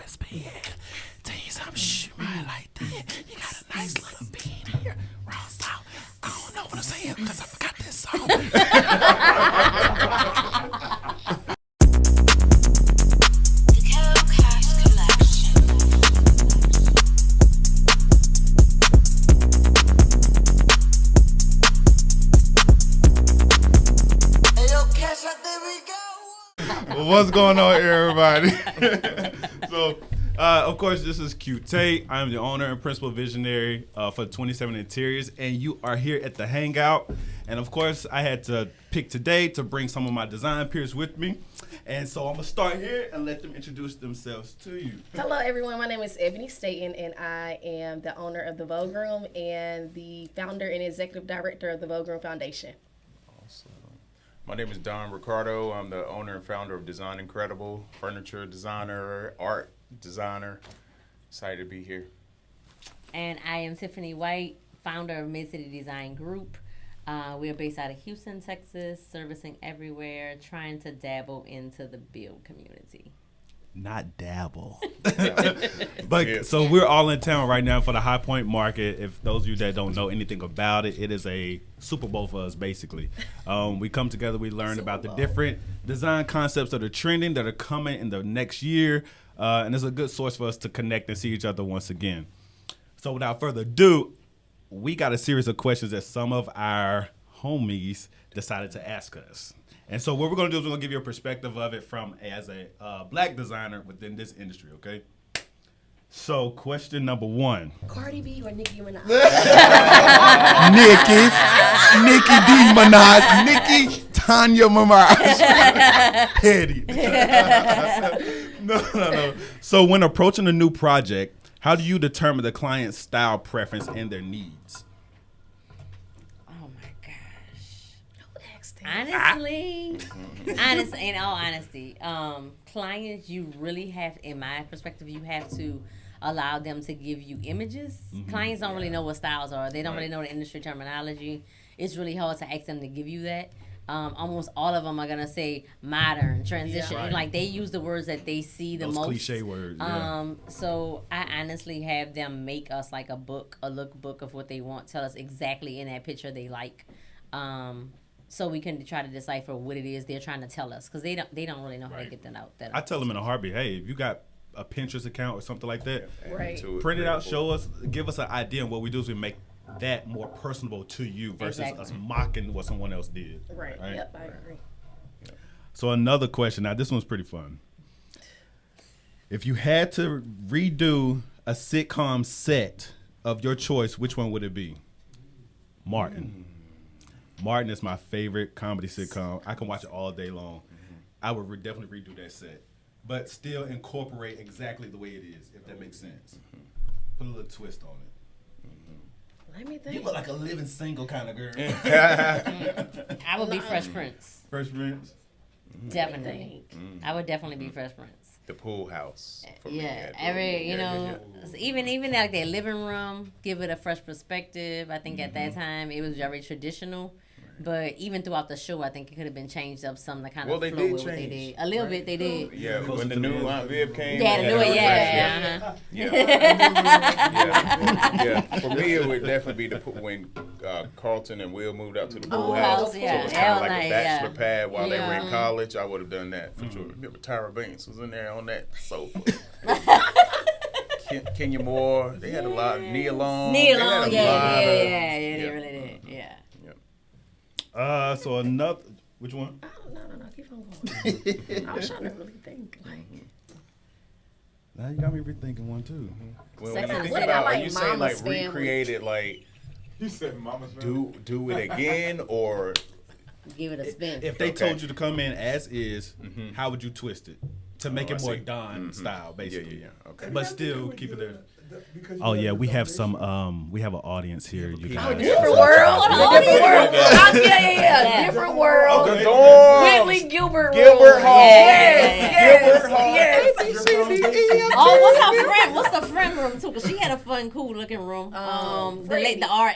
this bed. Tell you something, shh, right like that. You got a nice little bed here. Ross out. I don't know what I'm saying because I forgot this song. What's going on, everybody? So, of course, this is Tate. I'm the owner and principal visionary for 27 Interiors, and you are here at the Hangout. And, of course, I had to pick today to bring some of my design peers with me. And so I'm going to start here and let them introduce themselves to you. Hello, everyone. My name is Ebony, and I am the owner of the Vogue Room and the founder and executive director of the Vogue Room Foundation. Awesome. My name is Ricardo. I'm the owner and founder of DesignInkredible, furniture designer, art designer. Excited to be here. And I am Tiffany White, founder of MidcityDesignGroup. We are based out of Houston, Texas, servicing everywhere, trying to dabble into the build community. Not dabble. But so we're all in town right now for the High Point Market. If those of you that don't know anything about it, it is a Super Bowl for us, basically. We come together, we learn about the different design concepts that are trending, that are coming in the next year, and it's a good source for us to connect and see each other once again. So without further ado, we got a series of questions that some of our homies decided to ask us. And so what we're going to do is we're going to give you a perspective of it from as a black designer within this industry, okay? So question number one. Cardi B or Nicki Minaj? Nicki D. Minaj. Nicki Tanya Minaj. Petty. No. So when approaching a new project, how do you determine the client's style preference and their needs? Honestly, in all honesty, clients, you really have, in my perspective, you have to allow them to give you images. Mm-hmm. Clients don't really know what styles are. They don't really know the industry terminology. It's really hard to ask them to give you that. Almost all of them are going to say modern, transition. Yeah, right. Like, they use the words that they see the Those most. cliche words, yeah. So I honestly have them make us like a lookbook of what they want, tell us exactly in that picture they like. So we can try to decipher what it is they're trying to tell us, because they don't really know how to get that out. I tell them in a heartbeat, hey, if you got a Pinterest account or something like that, right? Print it out, show us, give us an idea. And what we do is we make that more personable to you versus us mocking what someone else did. Right. Yep, I agree. So another question. Now this one's pretty fun. If you had to redo a sitcom set of your choice, which one would it be? Martin. Martin is my favorite comedy sitcom. I can watch it all day long. Mm-hmm. I would definitely redo that set, but still incorporate exactly the way it is, if that makes sense. Mm-hmm. Put a little twist on it. Mm-hmm. Let me think. You look like a living single kind of girl. I would be Fresh Prince. Fresh Prince? Mm-hmm. Definitely. Mm-hmm. I would definitely be Fresh Prince. The pool house. For me, every, even like their living room, give it a fresh perspective. I think at that time it was very traditional. But even throughout the show, I think it could have been changed up some to kind of flow with what they did. A little bit, they did. Yeah, when the new Aunt Viv came. Yeah, the new one, yeah. For me, it would definitely be when Carlton and Will moved out to the pool house. Yeah. So it was kind of like a bachelor pad while they were in college. I would have done that for sure. Remember Tyra Banks was in there on that sofa. Kenya Moore, they had a lot. Nia Long, they really did. Yeah. So another, which one? No, keep on going. I was trying to really think. Now you got me rethinking one too. Well, when you think about, are you saying like recreated, like you said Mama's family? do it again, or give it a spin? If they told you to come in as is, how would you twist it to make it more Don style, basically? Yeah. Okay. But still keep it there. Oh yeah, we have some. We have an audience here. You guys. Different world. Different world. Whitley Gilbert Hall. Yes. Oh, what's our friend? What's the friend room too? Cause she had a fun, cool looking room. The RA.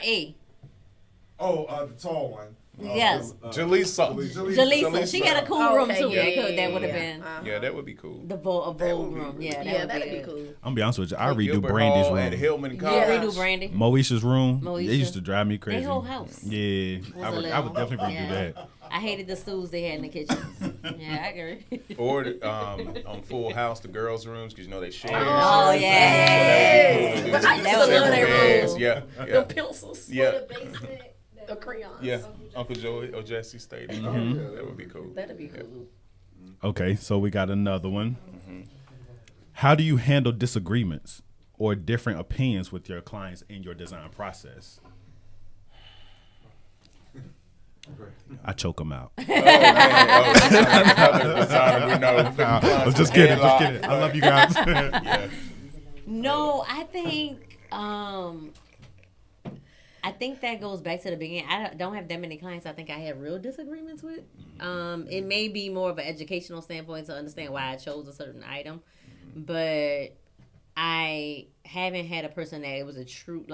Oh, the tall one. Yes. Jalisa. Jalisa, she had a cool room Okay, too. yeah, That would have yeah. been Yeah, that would be cool. the Vogue room. Yeah, Yeah, that that'd would be cool. I'm gonna be honest with you. I redo Gilbert Brandy's Hall room. at Hillman Yeah, College. redo Brandy. Moesha's room. Moesha. They used to drive me crazy. Their whole house. Yeah, Was I a would little- definitely redo yeah. that. I hated the stools they had in the kitchen. Yeah, I agree. Or on Full House, the girls' rooms, because they share. Oh, yeah. So that would be cool to do But I used to several love their beds. room. Yeah, The yeah, pencils. yeah, The crayons. yeah. Uncle Joey or Jesse stayed in. That would be cool. That'd be cool. Okay, so we got another one. How do you handle disagreements or different opinions with your clients in your design process? I choke them out. Oh, another designer we know. I was just kidding. Just kidding. I love you guys. Yeah. No, I think that goes back to the beginning. I don't have that many clients I think I have real disagreements with. It may be more of an educational standpoint to understand why I chose a certain item, but I haven't had a person that it was a true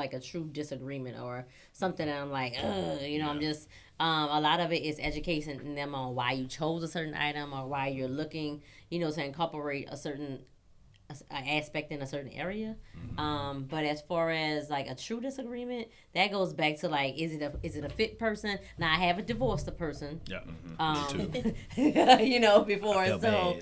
disagreement or something that I'm like, I'm just, a lot of it is educating them on why you chose a certain item or why you're looking, to incorporate a certain aspect in a certain area. But as far as like a true disagreement, that goes back to like, is it a fit person? Now I haven't divorced a person. Yeah. Before. I feel So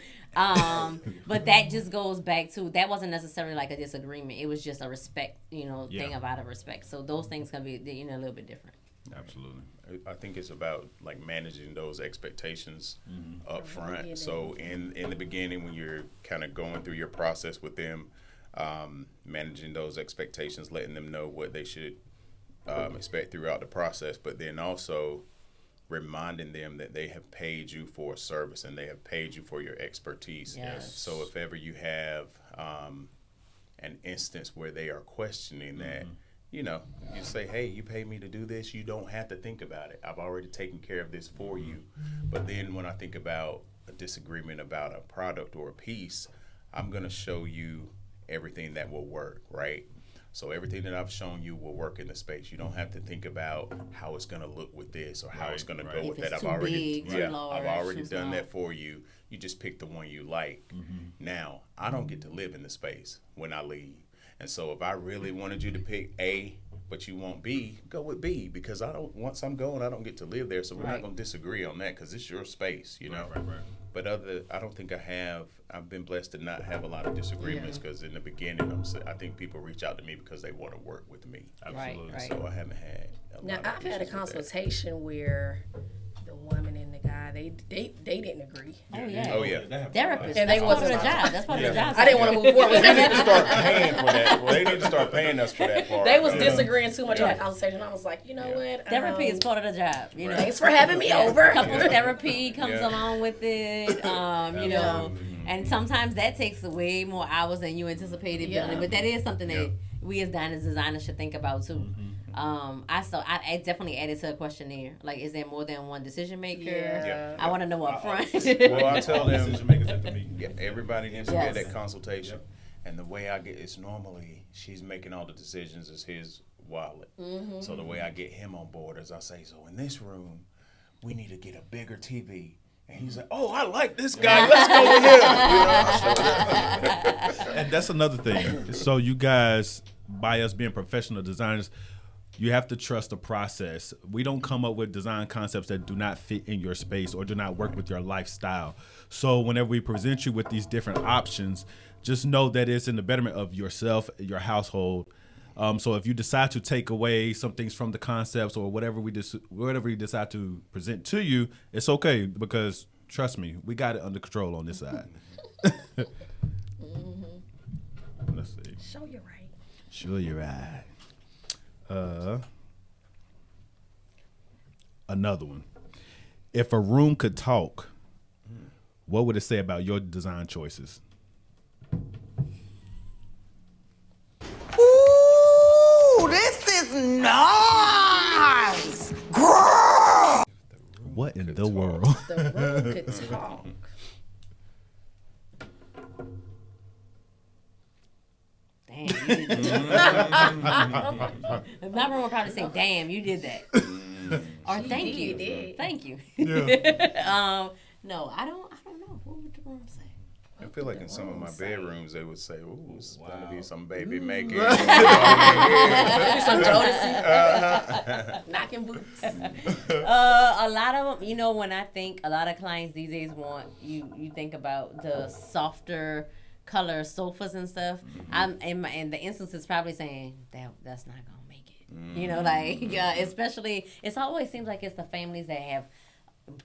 but that just goes back to, that wasn't necessarily like a disagreement. It was just a respect, thing about a respect. So those things can be, a little bit different. Absolutely. I think it's about like managing those expectations up front. So in the beginning, when you're kind of going through your process with them, managing those expectations, letting them know what they should expect throughout the process, but then also reminding them that they have paid you for a service and they have paid you for your expertise. Yes. So if ever you have an instance where they are questioning that, you say, hey, you paid me to do this. You don't have to think about it. I've already taken care of this for you. But then when I think about a disagreement about a product or a piece, I'm going to show you everything that will work, right? So everything that I've shown you will work in the space. You don't have to think about how it's going to look with this or how it's going to go If with it's that. too big, too large, I've already too done small. that for you. You just pick the one you like. Now, I don't get to live in the space when I leave. And so if I really wanted you to pick A, but you want B, go with B, because once I'm going, I don't get to live there. So we're not going to disagree on that because it's your space, Right. But I don't think I've been blessed to not have a lot of disagreements because in the beginning, I think people reach out to me because they want to work with me. Absolutely. Right. So I haven't had Now, lot of I've had a issues with that. consultation where the woman and the guy, they didn't agree. Oh yeah. Oh, yeah. Therapist. And That's they part of wasn't- the job. That's part of the job. I didn't want to move forward with They need that. to start paying for that. Well, they need to start paying us for that part. They was Yeah. disagreeing too much in the consultation. I was like, you know what? Therapy is part of the job. Thanks for having me over. Couples therapy comes Yeah. along with it. And sometimes that takes way more hours than you anticipated building. But that is something that we as designers should think about too. I definitely added to a questionnaire. Like, is there more than one decision maker? Yeah. I want to know up front. Well, I tell them, Decision makers at the meeting. yeah, everybody needs to get Yes. that consultation. And the way I get it's normally she's making all the decisions is his wallet. So the way I get him on board is I say, so in this room, we need to get a bigger TV. And he's like, oh, I like this guy. Let's go with him. And that's another thing. So you guys, by us being professional designers, you have to trust the process. We don't come up with design concepts that do not fit in your space or do not work with your lifestyle. So whenever we present you with these different options, just know that it's in the betterment of yourself, your household. So if you decide to take away some things from the concepts or whatever we decide to present to you, it's okay because trust me, we got it under control on this side. Let's see. Show you right. Sure, you're right. Another one. If a room could talk, what would it say about your design choices? Ooh, this is nice. Girl. What in the world? The room could talk. Damn, you did that. My room would probably say, damn, you did that. Or thank you. did. Thank you. Yeah. No, I don't know. What would the room say? I feel like in some of my bedrooms they would say, "Ooh, it's gonna be some baby Mm. making." Some Jodeci. Knocking boots. A lot of them, when I think a lot of clients these days want you think about the softer color sofas and stuff. I'm in the instance is probably saying that's not gonna make it. Especially it always seems like it's the families that have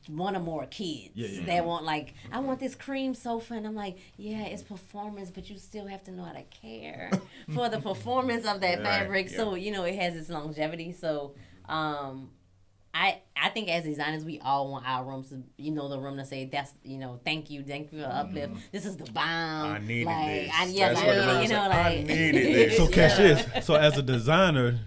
one or more kids that want I want this cream sofa, and I'm like, yeah, it's performance, but you still have to know how to care for the performance of that fabric. So it has its longevity. So I think as designers we all want our rooms to the room to say that's thank you for the uplift. This is the bomb. I needed this. I needed this. So catch this. So as a designer,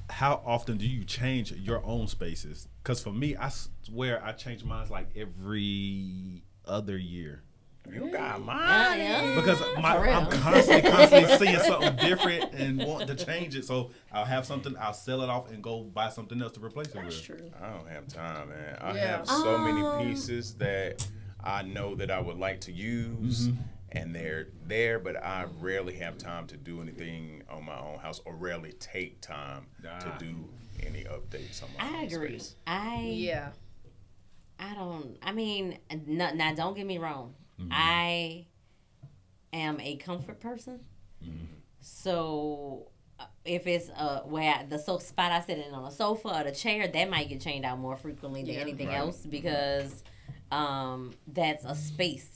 how often do you change your own spaces? Because for me, I swear I change mine every other year. You got mine. Because I'm constantly seeing something different and wanting to change it. So I'll have something, I'll sell it off and go buy something else to replace it with. That's true. I don't have time, man. I have so many pieces that I know that I would like to use. And they're there, but I rarely have time to do anything on my own house, or rarely take time to do any updates on my own agree. space. Yeah. Now don't get me wrong. I am a comfort person. So if it's the spot I sit in on a sofa or the chair, that might get changed out more frequently than anything else, because that's a space,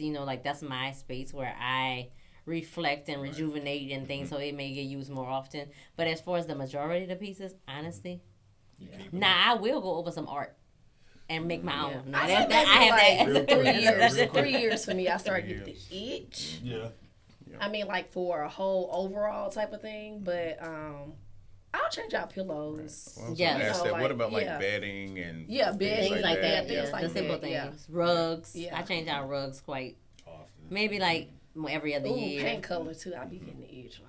that's my space where I reflect and rejuvenate and things, so it may get used more often. But as far as the majority of the pieces, honestly, I will go over some art and make my own. Now, I have that. 3 years. 3 years for me, I started getting the itch. Yeah. I mean, for a whole overall type of thing, but I'll change out pillows. Well, Yeah. what about bedding and bedding, Things like that. things Yeah. like The simple that, things. yeah. Rugs. Yeah. I change out rugs quite Often. maybe every other year. Paint color too. I be getting the itch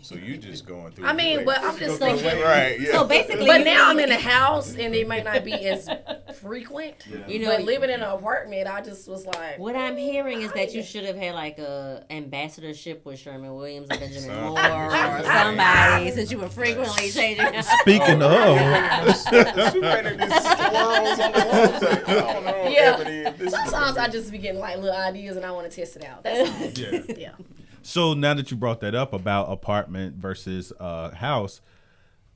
So you just going through. I mean, but I'm just thinking. Right. Yeah. So basically, But now I'm in a house and it might not be as frequent. Yeah. But living in an apartment, I just was like. what I'm hearing is that you should have had a ambassadorship with Sherman Williams and Benjamin Something. Moore or somebody, since you were frequently changing. Speaking of, She painted these swirls on the walls. I don't know, Yeah. Ebony, this is Sometimes I just be getting little ideas and I want to test it out. That's all. yeah. Yeah. So now that you brought that up about apartment versus house,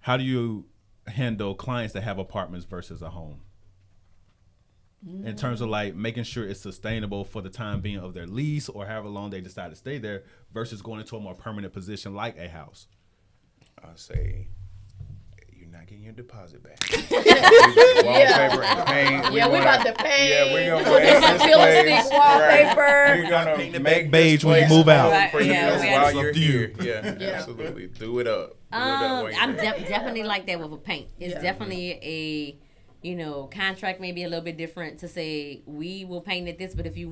how do you handle clients that have apartments versus a home? In terms of making sure it's sustainable for the time being of their lease or however long they decide to stay there versus going into a more permanent position like a house. I say, you're not getting your deposit back. Wallpaper and paint. We about to paint. Yeah, we're gonna We'll get make some this pillow place. stick wallpaper. We're gonna Paint the make back beige when you move out. Right. for you Yeah, we while have you're to- here. Yeah, Yeah. absolutely. Do it up. Do it up while I'm you're there. definitely like that with a paint. It's Yeah. definitely a contract may be a little bit different to say we will paint it this, but if you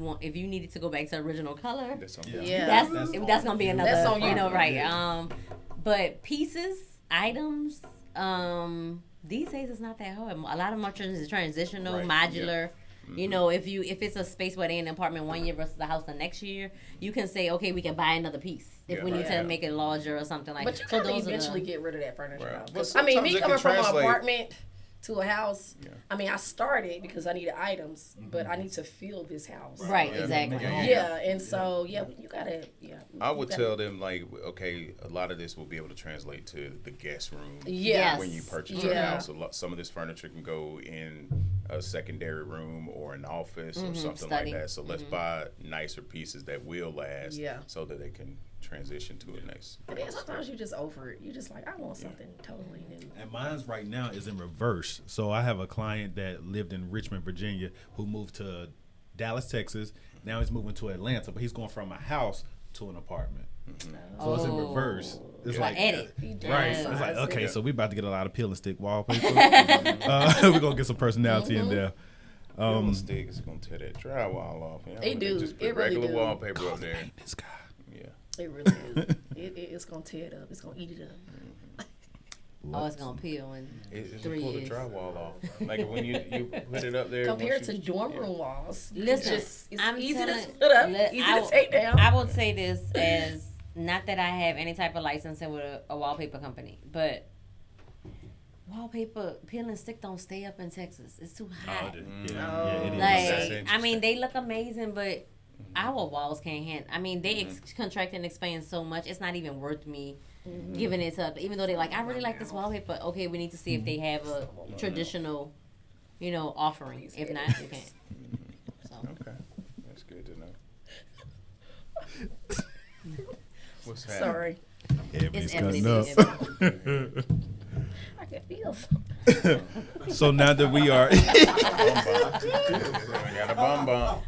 needed to go back to original color, That's something. Yeah. that's gonna be another. That's on you. Right? But pieces, items, these days it's not that hard. A lot of them are transitional, Right. modular. If it's a space where they're in an apartment 1 year versus the house the next year, you can say, okay, we can buy another piece if Yeah, we need right. to make it larger or something like. But you so can those are eventually the, get rid of that furniture. Right. Though. Well, 'Cause, I mean, me sometimes it coming can from an translate. apartment to a house, Yeah. I mean, I started because I needed items, but I need to fill this house. right, Yeah. exactly. Yeah, and so you gotta. Yeah. I would tell them okay, a lot of this will be able to translate to the guest room. Yes. When you purchase your Yeah. house, some of this furniture can go in a secondary room or an office or something study. like that. So let's buy nicer pieces that will last, Yeah. so that they can transition to a next. And then sometimes you just over it. You just I want something totally new. And mine's right now is in reverse. So I have a client that lived in Richmond, Virginia, who moved to Dallas, Texas. Now he's moving to Atlanta, but he's going from a house to an apartment. So it's in reverse. It's Like edit. Right. It's like, okay, so we about to get a lot of peel and stick wallpaper. We're going to get some personality in there. Little stick is gonna tear that drywall off. You know? They do. Just put It really regular do. wallpaper up there. This guy. Yeah. It really is. It's gonna tear it up. It's gonna eat it up. Oh, it's gonna peel in It's 3 pull the years. drywall off. Like when you put it up there. Compared once to you- dorm room walls, Listen, it's I'm easy to telling- put up, Look, easy I to take down. I would say this as not that I have any type of licensing with a wallpaper company, but wallpaper peel and stick don't stay up in Texas. It's too hot. it Mm. is. That's Like, I mean, they look amazing, but our walls can't handle. I mean, they contract and expand so much. It's not even worth me giving it up. Even though they like, I really like this wallpaper. Okay, we need to see if they have a traditional, offering. If not, we can't. So. Okay, that's good to know. What's happening? Sorry, Ebony's It's Ebony. cutting up. I can feel something. So now that we are, We got a bum bump.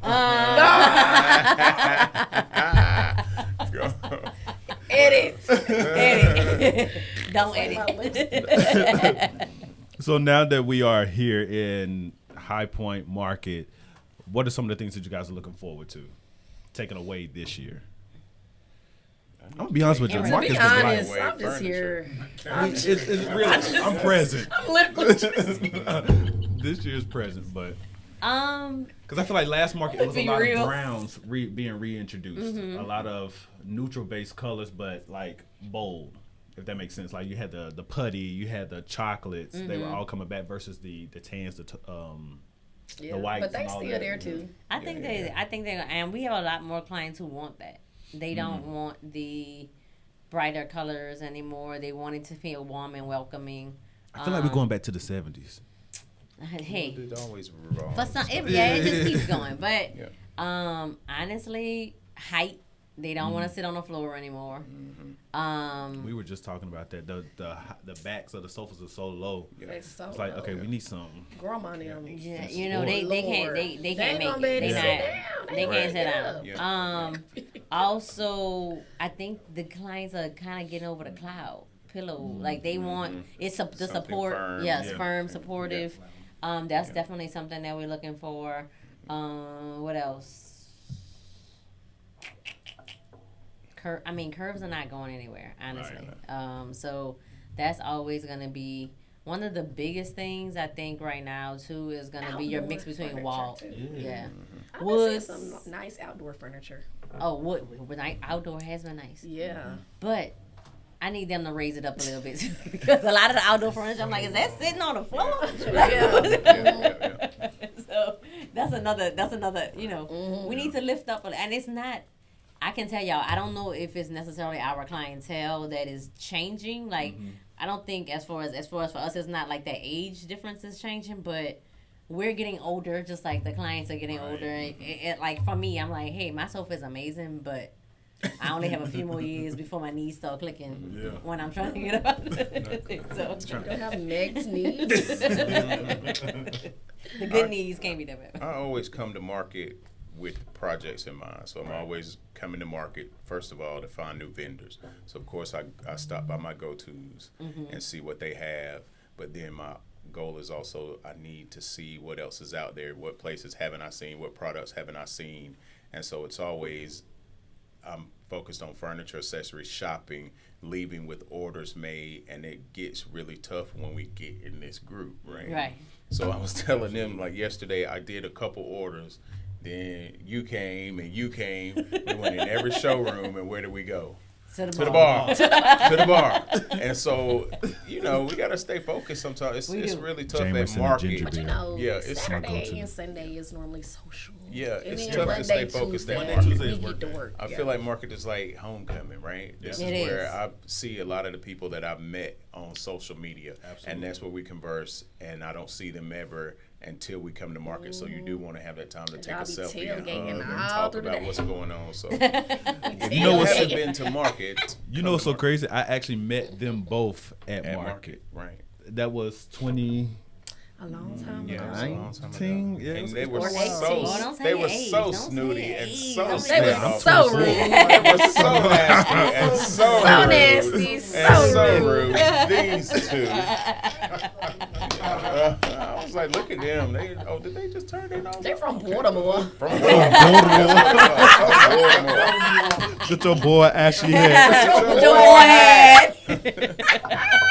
Edit. Edit. Don't edit. so now that we are here in High Point Market, what are some of the things that you guys are looking forward to taking away this year? I'm gonna be honest with you. And to Market's be been honest, lightweight I'm just here. it's really, I'm present. I'm literally just This year's present, but Um, because I feel like last market it was a Be lot real. of browns being reintroduced, a lot of neutral based colors, but like bold, if that makes sense. Like you had the putty, you had the chocolates, they were all coming back versus the tans, the whites, but they and all still that. there too. I think they, and we have a lot more clients who want that. They don't want the brighter colors anymore. They want it to feel warm and welcoming. I feel like we're going back to the 70s. Hey, It always wrong. for some, it just keeps going. But Yeah. honestly, height. They don't want to sit on the floor anymore. We were just talking about that. The backs of the sofas are so low. They so It's like, okay, we need something. grandma and them. Yeah, That's they can't Lord. they They can't ain't make gonna be it. able to They sit not. down. They They can't sit can't down. Yeah. Also, I think the clients are kind of getting over the cloud pillow. Like they want the Something support. firm. Yes, Yeah. firm, supportive. That's definitely something that we're looking for. What else? Curves are not going anywhere, honestly. So that's always going to be one of the biggest things I think right now too is going to be your mix between Outdoor wall. furniture, too. Yeah. I Wood. would some nice outdoor furniture. Oh, wood. Outdoor has been nice, Yeah. but I need them to raise it up a little bit because a lot of the outdoor furniture, I'm like, is that sitting on the floor? Yeah. So that's another. We need to lift up, and it's not. I can tell y'all, I don't know if it's necessarily our clientele that is changing. Like, I don't think as far as for us, it's not like that age difference is changing, but we're getting older, just like the clients are getting older. Like for me, I'm like, hey, my sofa is amazing, but I only have a few more years before my knees start clicking when I'm trying to get up. So You don't have Meg's needs. the good knees can't be that bad. I always come to market with projects in mind. So I'm always coming to market, first of all, to find new vendors. So, of course, I stop by my go-tos and see what they have. But then my goal is also I need to see what else is out there. What places haven't I seen? What products haven't I seen? And so it's always I'm focused on furniture, accessories, shopping, leaving with orders made. And it gets really tough when we get in this group, right? Right. So I was telling them, like yesterday, I did a couple orders. Then you came and you came. We went in every showroom, and where did we go? To To the bar. To the bar. And so, we got to stay focused sometimes. It's do. really tough Jameson at and market. ginger But you beer. know, Yeah, it's my Saturday go-to. and Sunday is normally social. Yeah, And it's then tough to Monday, stay focused Tuesday, at Monday, market. Tuesday we is get work to day. work. I feel like market is like homecoming, right? This It is where is. I see a lot of the people that I've met on social media. And that's where we converse, and I don't see them ever until we come to market. So you do want to have that time to take a Y'all be selfie and hug tailgating and all talk through the about day. what's going on. So You if know you what's haven't been to market, You know what's so crazy? I actually met them both at at market. market, right? That was 2019. A long time Yeah, ago. it was a long time ago. Yeah, it And was- they were Or 18. so Oh, don't say they were age. so Don't say snooty and age. so Don't They say was standoffish. so rude. They were so nasty and so So rude. nasty, And so so rude. rude. These two. I was like, look at them. Did they just turn their nose They're up? from Baltimore. From Baltimore. Get your boy Ashley had. Your boy.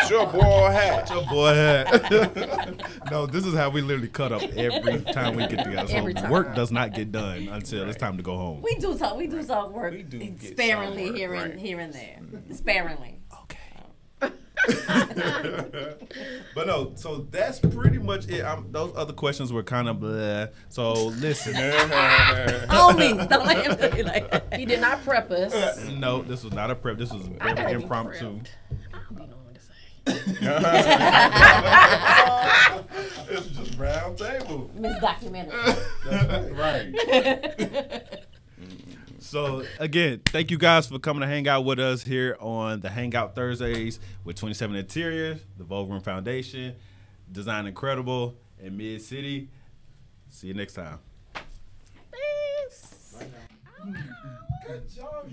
Put your boy hat. Your boy hat. No, this is how we literally cut up every time we get together. So Every time. work does not get done until it's time to go home. We do talk work We do get sparingly some work, here right. and there. Sparingly. Okay. But no, so that's pretty much it. Those other questions were kind of blah. So listen. Don't let him do it like that. He did not prep us. No, this was not a prep. This was I gotta very be impromptu. prepped. I don't be knowing what to say. It's just round table. Miss Documentary. Right. So again, thank you guys for coming to hang out with us here on the Hangout Thursdays with 27 Interiors, the Vogue Room Foundation, DesignInkredible, and Mid City. See you next time. Thanks. Good job.